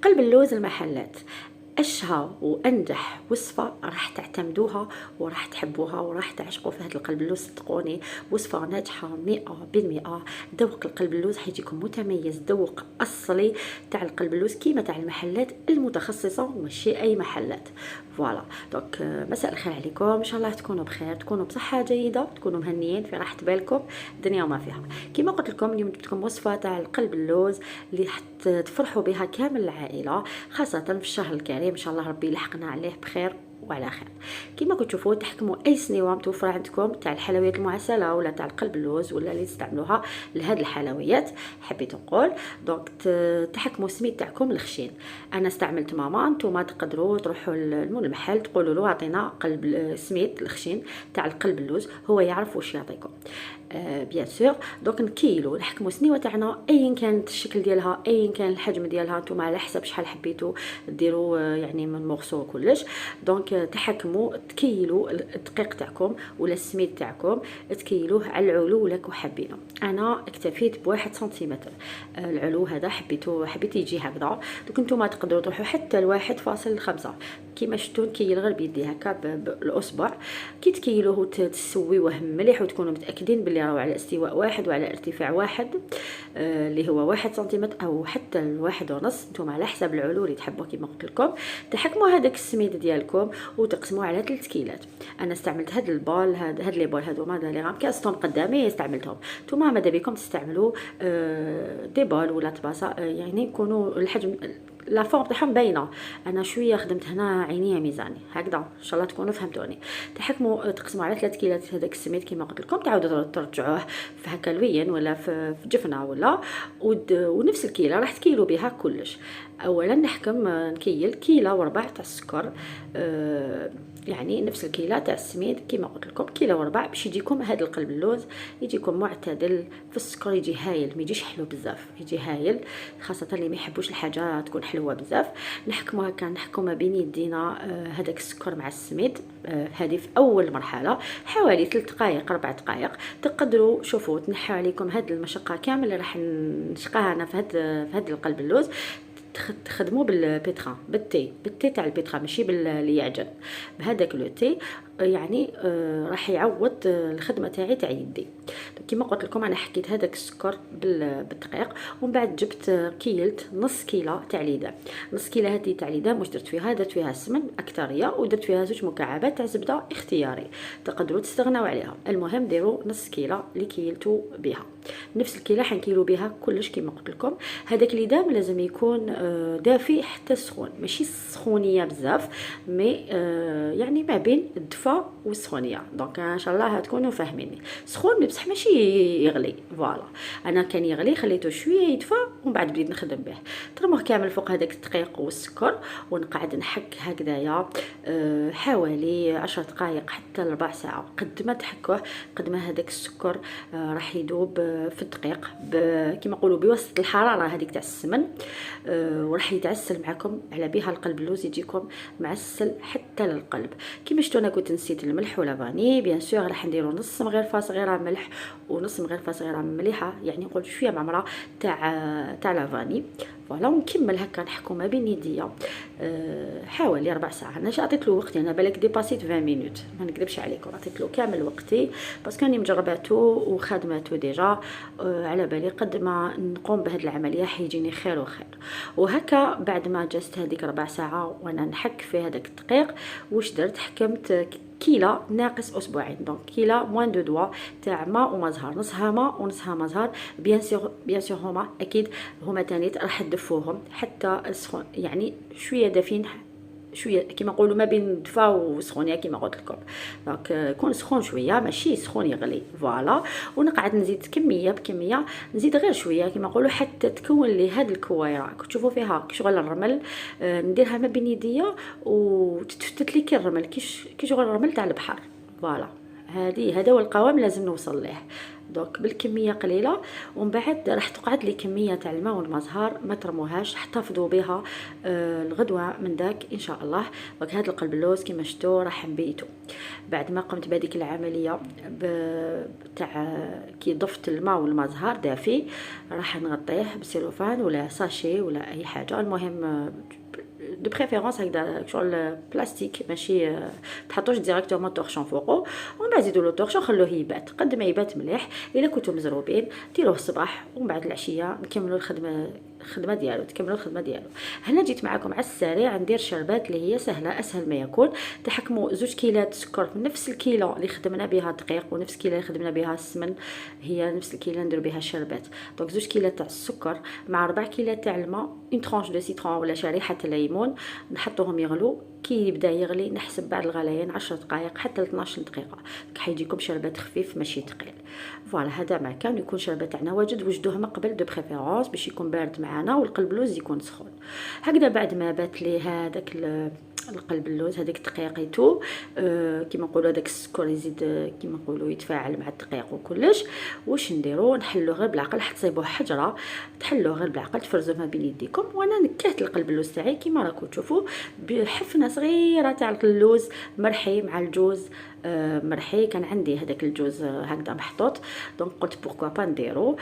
قلب اللوز المحلات اشهى وانجح وصفه راح تعتمدوها وراح تحبوها وراح تعشقوا في هذا القلب اللوز. صدقوني وصفه ناجحه 100%. ذوق القلب اللوز حيجيكم متميز، ذوق اصلي تاع القلب اللوز كيما تاع المحلات المتخصصه وماشي اي محلات. فوالا دونك مساء الخير عليكم، ان شاء الله تكونوا بخير، تكونوا بصحه جيده، تكونوا مهنيين في راحه بالكم الدنيا وما فيها. كيما قلت لكم اليوم جبت لكم وصفه تاع القلب اللوز اللي تفرحوا بها كامل العائله، خاصه في الشهر الكريم ان شاء الله ربي يلحقنا عليه بخير وعلى خير. كما كنتوا تشوفوا تحكموا اي سنيوه متوفره عندكم تاع الحلويات المعسله ولا تاع القلب اللوز ولا اللي تستعملوها لهاد الحلويات حبيت نقول. دونك تحكموا السميد تاعكم الخشين. انا استعملت ماما، نتوما تقدروا تروحوا للمحل تقولوا له اعطينا قلب سميد الخشين تاع القلب اللوز، هو يعرف واش يعطيكم. بيان سور. دونك نكيلو نحكموا السنيوه تاعنا ايا كانت الشكل ديالها ايا كان الحجم ديالها، نتوما على حسب شحال حبيتوا ديروا يعني من مورسو كلش. دونك تحكموا تكيلوا الدقيق تاعكم ولا السميد تاعكم تكيلوه على العلو ولا حابينه. انا اكتفيت بواحد سنتيمتر العلو هذا، حبيت يجي هكذا. دوك نتوما تقدروا تروحوا حتى لواحد فاصل 5 كيما شفتوا نكيل غير بيدي هكا بالاصبع. كي تكيلوه تسويوه مليح وتكونوا متاكدين بلي راهو على استواء واحد وعلى ارتفاع واحد اللي هو 1 سنتيمتر او حتى 1.5، نتوما على حسب العلو اللي تحبوا. كيما قلت لكم تحكموا هذاك السميد ديالكم وتقسموه على 3 كيلات. انا استعملت هاد البال هاد لي بول هادو لي غام كاستهم قدامي استعملتهم. نتوما ماذا بكم تستعملوا دي بال ولا طباسه يعني يكونوا الحجم لا فورم تاعهم باينه. انا شويه خدمت هنا عينيه ميزاني هكذا ان شاء الله تكونوا فهمتوني. تحكموا تقسموا على 3 كيلات هذاك السميد كيما قلت لكم، تعاودوا ترجعوه في هكا لوين ولا في جفنه ولا ونفس الكيله راح تكيلوا بها كلش. اولا نحكم نكيل كيلة وربع تاع السكر، يعني نفس الكيلة تاع السميد كيما قلت لكم كيلة وربع باش يجيكم هذا القلب اللوز يجيكم معتدل في السكر، يجي هايل، ما يجيش حلو بزاف، يجي هايل خاصه اللي ما يحبوش الحاجه تكون حلوه بزاف. نحكموا هكا نحكموا ما بين يدينا هذاك السكر مع السميد. هذه في اول مرحله حوالي 3 دقائق 4 دقائق. تقدروا شوفوا تنحوا عليكم هذه المشقه كامل اللي راح نشقاها انا في هذا القلب اللوز. تخدموا بالبيترا بالتي تاع البيترا ماشي باللي يعجن بهذاك لو تي، يعني راح يعوض الخدمه تاعي تاع يدي. كما قلت لكم انا حكيت هذاك السكر بالدقيق ومن بعد جبت كيلت نص كيله تاع ليدام. نص كيله هذه تاع ليدام واش درت فيها السمن اكثريه ودرت فيها 2 مكعبات تاع زبده اختياري، تقدروا تستغناو عليها. المهم ديروا نص كيله اللي كيلتوا بها، نفس الكيله حنكيلو بها كلش. كما قلت لكم هذاك ليدام لازم يكون دافي حتى سخون، ماشي سخونيه بزاف مي يعني ما بين الدفا والسخونيه. دونك ان شاء الله تكونوا فاهميني. سخون بصح ماشي يغلي. فوالا انا كان يغلي خليته شويه يدفى ومن بعد بديت نخدم به. ترموه كامل فوق هذاك الدقيق والسكر ونقعد نحك هكذايا حوالي 10 دقائق حتى ربع ساعه. قد ما تحكوه قد ما هذاك السكر راح يذوب في الدقيق كما نقولوا بواسطه الحراره هذيك تاع السمن، وراح يتعسل معكم على بها القلب اللوز يجيكم معسل حتى للقلب. كيما شفتوا انا كنت نسيت الملح ولا فاني، بيان سور راح نديروا نص مغرفه صغيره ملح ونص مغرفه صغيره مليحه، يعني نقول شويه معمره تاع لافاني. فوالا ونكمل هكا نحكو ما بين يديا حوالي 4 ساعات. انا عطيت له وقتي، انا بالك ديباسيت 20 مينوت ما نكذبش عليكم، عطيت له كامل وقتي باسكو راني مجرباته وخدمته ديجا. على بالي قد ما نقوم بهذه العمليه حيجيني خير وخير. وهكا بعد ما جلست هذيك 4 ساعات وانا نحك في هذاك الدقيق واش درت، حكمت كيله ناقص اسبوعين. دونك كيله موان دو دوا تاع ماء وما زهر، نصها ماء ونصها ما زهر. بيان سور هما اكيد هما تاني راح تدفوهم حتى السخون، يعني شويه دافين شويه كيما نقولوا ما بين دفا وسخونيه كيما قلت لكم. دونك يكون سخون شويه ماشي سخون يغلي. فوالا ونقعد نزيد كميه بكميه، نزيد غير شويه كيما نقولوا حتى تكون لي هاد الكويره تشوفوا فيها شغل الرمل. نديرها ما بين يديا وتفتت لي كي الرمل كي شغل الرمل تاع البحر. فوالا هذا هو القوام لازم نوصل له. دونك بالكميه قليله، ومن بعد راح تقعد لي كميه تاع الماء والمزهر، ما ترموهاش، احتفظوا بها الغدوه من داك ان شاء الله. دونك هذا القلب اللوز كما شفتوا راح نبيتو بعد ما قمت بهذيك العمليه تاع كي ضفت الماء والمزهر دافي، راح نغطيه بسيلوفان ولا ساشي ولا اي حاجه، المهم دو بريفيرونس هكذا شغل بلاستيك، ماشي تحطوش ديريكتومون طورشون فوقو، ومن بعد زيدوا له طورشون خلوه يبات قد ما يبات مليح. الا كنتو مزروبين ديروه الصباح ومن بعد العشيه نكملوا الخدمه ديالو، تكملوا الخدمه ديالو. هنا جيت معكم على السريع ندير شربات اللي هي سهله اسهل ما يكون. تحكموا 2 كيلات سكر نفس الكيلو اللي خدمنا بها الدقيق ونفس الكيلو اللي خدمنا بها السمن، هي نفس الكيلو نديروا بها الشربات. دونك 2 كيلات تاع السكر مع 4 كيلات تاع الماء، اون ترونش دو سيترون ولا شريحه الليمون، نحطوهم يغلو. كي يبدا يغلي نحسب بعد الغليان 10 دقائق حتى ل 12 دقيقه، حيجيكم شربات خفيف ماشي ثقيل. فوالا هذا ما كان يكون شربات تاعنا واجد، وجدوه من قبل دو بريفيرونس باش يكون بارد معنا والقلب اللوز يكون سخون. هكذا بعد ما بات لي هذاك القلب اللوز هذيك دقيقيتو، كيما نقولوا هذاك السكر يزيد كيما نقولوا يتفاعل مع الدقيق وكلش. واش نديرو؟ نحلو غير بالعقل، تصيبوه حجره تحلوه غير بالعقل، تفرزوه ما بين يديكم. وانا نكهت القلب اللوز تاعي كيما راكم تشوفوا بحفنه صغيره تاع اللوز مرحي مع الجوز مرحي. كان عندي هذاك الجوز هكذا محطوط، دونك قلت بوركوا با نديرو.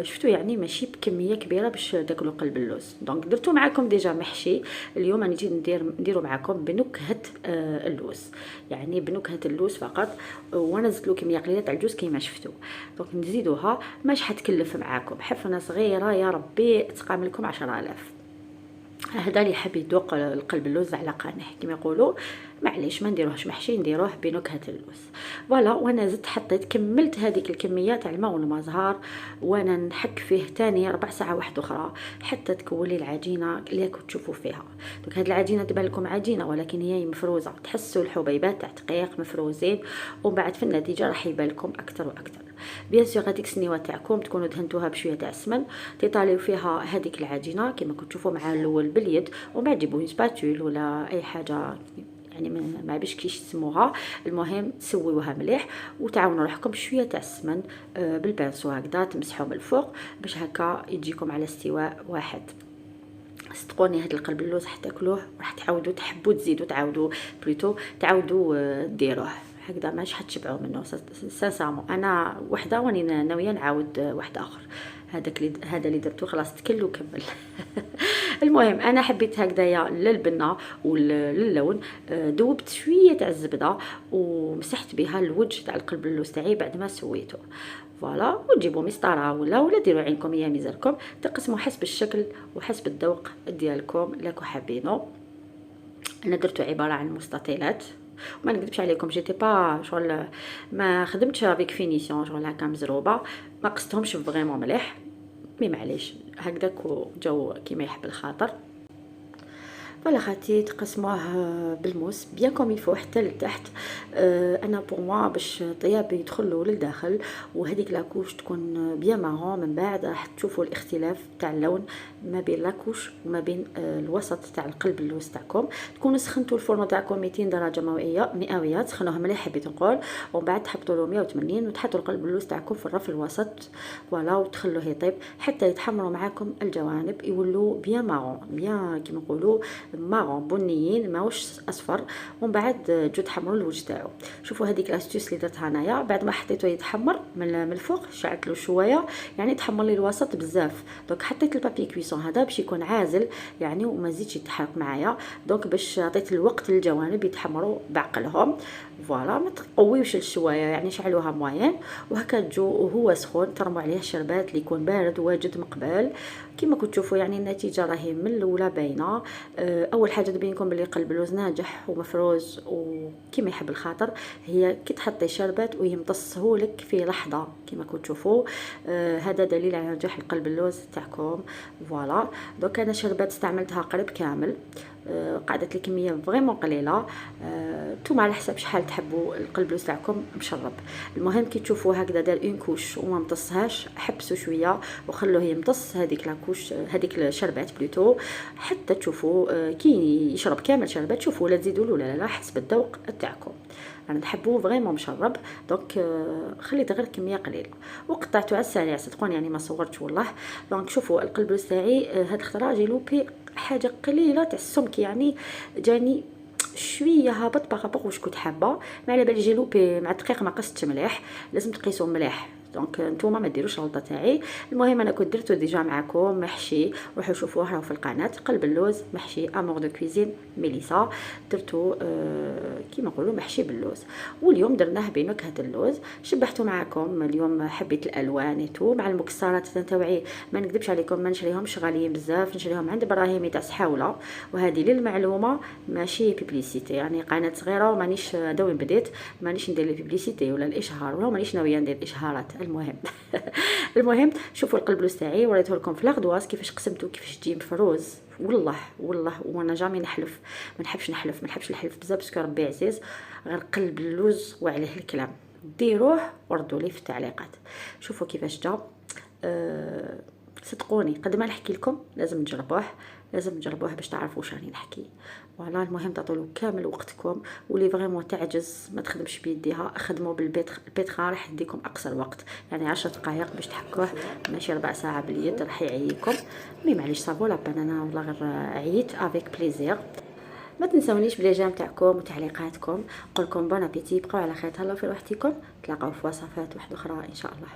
شفتوا يعني ماشي بكميه كبيره باش تاكلوا قلب اللوز. دونك درتو معكم ديجا محشي، اليوم انا جيت نديرو معكم بنكهه اللوز، يعني بنكهه اللوز فقط. وانا زدت له كميه قليله تاع الجوز كيما شفتوا. دونك نزيدوها ماش حتكلف معكم، حفنه صغيره يا ربي تقام لكم 10000. هذا اللي حاب يذوق القلب اللوز على قانح كما يقولوا، معليش ما نديروهش محشي، نديروه بنكهه اللوز. فوالا وانا زدت حطيت كملت هذيك الكميه تاع الماء والمزهر، وانا نحك فيه ثاني ربع ساعه واحده اخرى حتى تكون لي العجينه اللي راكم تشوفوا فيها. دونك هذه العجينه تبان لكم عجينه ولكن هي مفروزه، تحسوا الحبيبات تاع دقيق مفروزين، ومن بعد في النتيجه راح يبان لكم اكثر واكثر. بيان سور هذيك السنيوه تاعكم تكونوا دهنتوها بشويه تاع السمن، تيطاليو فيها هذيك العجينه كما كنتوا تشوفوا مع الاول باليد، ومن بعد تجيبوا سباتول ولا اي حاجه يعني ما باش كيش يسموها، المهم تسويوها مليح وتعاونوا روحكم بشويه تاع السمن بالبانسو هكذا تمسحوا من الفوق باش هكا يجيكم على استواء واحد. صدقوني هذا القلب اللوز حتى تاكلوه راح تعاودوا تحبوا تزيدوا تعاودوا بلوتو تعاودوا ديروه هكذا، ماش حتشبعوا منه سانسامون. انا وحده واني ناويه نعاود واحد اخر، هذا اللي درتو خلاص تكل وكمل. المهم انا حبيت هكذايا للبنه وللون، ذوبت شويه تاع الزبده ومسحت بها الوجه تاع القلب اللوز تاعي بعد ما سويته. فوالا وتجيبوا مسطره ولا ديروا عينكم يا ميزاركم، تقسموا حسب الشكل وحسب الذوق ديالكم اللي راكم حابينه. انا درتو عباره عن مستطيلات، وما نكذبش عليكم جيتي با شغل ما خدمتش افيك فينيسيون شغل هكا مزروبه، ما قصتهمش فريمون مليح، مي معليش هكذاك وجو كيما يحب الخاطر. فوالا خاتي تقسموه بالموس بيان كوم يفو حتى لتحت. انا بور موا باش الطياب يدخلوا للداخل وهذيك لاكوش تكون بيان مارون، من بعد راح تشوفوا الاختلاف تاع اللون ما بين لاكوش وما بين الوسط تاع القلب اللوز تاعكم. تكونوا سخنتوا الفرن تاعكم 200 درجه مئويه تسخنوه مليح حبيت نقول، ومن بعد تحطوا له 180 وتحطوا القلب اللوز تاعكم في الرف الوسط. فوالا وتخلوه يطيب حتى يتحمروا معاكم الجوانب يولوا بيان مارون، بيان كيما نقولوا مارون بنيين ماوش اصفر، ومن بعد جو تحمروا الوجه تاعو. شوفوا هذيك لاستيوس اللي درتها انايا، بعد ما حطيته يتحمر من الفوق شعلت له شويه يعني تحمر لي الوسط بزاف. دونك حطيت البابي كويسون هذا باش يكون عازل يعني وما زيدش يتحرق معايا، دونك باش عطيت الوقت للجوانب يتحمروا بعقلهم. فوالا ما تقويوش الشوايه يعني شعلوها موين، وهكا تجو وهو سخون ترموا عليه الشربات اللي يكون بارد واجد مقبل. كما كنتوا تشوفوا يعني النتيجه راهي من الاولى باينه. اول حاجه تبينكم بلي قلب اللوز ناجح ومفروز وكما يحب الخاطر هي كي تحطي شربات ويمتصهولك في لحظه كما كنتوا تشوفوا. هذا دليل على نجاح القلب اللوز تاعكم. فوالا دوك انا شربات استعملتها قريب كامل، قعدت الكميه فريمون قليله. نتوما على حسب شحال تحبوا القلبلوس تاعكم مشرب. المهم كي تشوفوا هكذا دار اون كوش وما امتصهاش، حبسوا شويه وخلوه يمتص هذيك لاكوش، هذيك الشربات بلوتو، حتى تشوفوا كي يشرب كامل شربات تشوفوا ولا تزيدوا له ولا لا حسب الذوق تاعكم. انا نحبوه فريمون مشرب، دونك خليت غير كميه قليله وقطعته على السريع صدقوني، يعني ما صورتش والله. دونك شوفوا القلبلوس تاعي هاد الخطره جي لوبي حاجه قليله تاع السمك، يعني جاني شويه هابط باغابوغ واش كنت حابه. ما على بالي جي لوبي مع الدقيق ما قستش مليح، لازم تقيسوا مليح. دونك نتوما ما ديروش الغلطه تاعي. المهم انا كنت درتو ديجا معكم محشي، روحوا شوفوه راهو في القناه، قلب اللوز محشي امور دو كوزين ميليسا، درتو كيما نقولوا محشي باللوز. واليوم درناه بنكهه اللوز، شبحته معكم اليوم. حبيت الالوان تو مع المكسرات تاعي، ما نكذبش عليكم ما نشريهمش غاليين بزاف، نشريهم عند ابراهيمي تاع سحاوله. وهذه للمعلومه ماشي بيبليسيتي، يعني قناه صغيره ومانيش دوين بديت مانيش ندير البيبليسيتي ولا الاشهار، ولا مانيش ناويه ندير اشهارات. المهم المهم شوفوا القلبلوس تاعي وريته لكم في لاغدواس كيفاش قسمته كيفاش تجي مفروز. والله وانا جامي نحلف، ما نحبش الحلف بزاف باسكو ربي عزيز، غير قلب اللوز وعليه الكلام. ديروه وردوا لي في التعليقات. شوفوا كيفاش جا. صدقوني قد ما نحكي لكم لازم تجربوه باش تعرفوا واش راني نحكي. فوالا المهم تعطوا كامل وقتكم، واللي فريمون تعجز ما تخدمش بيديها خدموا بالبيتخا راح يديكم اقصر وقت، يعني 10 دقائق باش تحكوه، ماشي ربع ساعه باليد راح يعييكم. مي معليش صافو لا بانانا والله غير عييت افيك بليزير. ما تنسونيش بلي جام تاعكم وتعليقاتكم. نقول لكم بون ابيتي، بقاو على خير، تهلاو في روحتكم، تلاقاو في وصفات واحده اخرى ان شاء الله.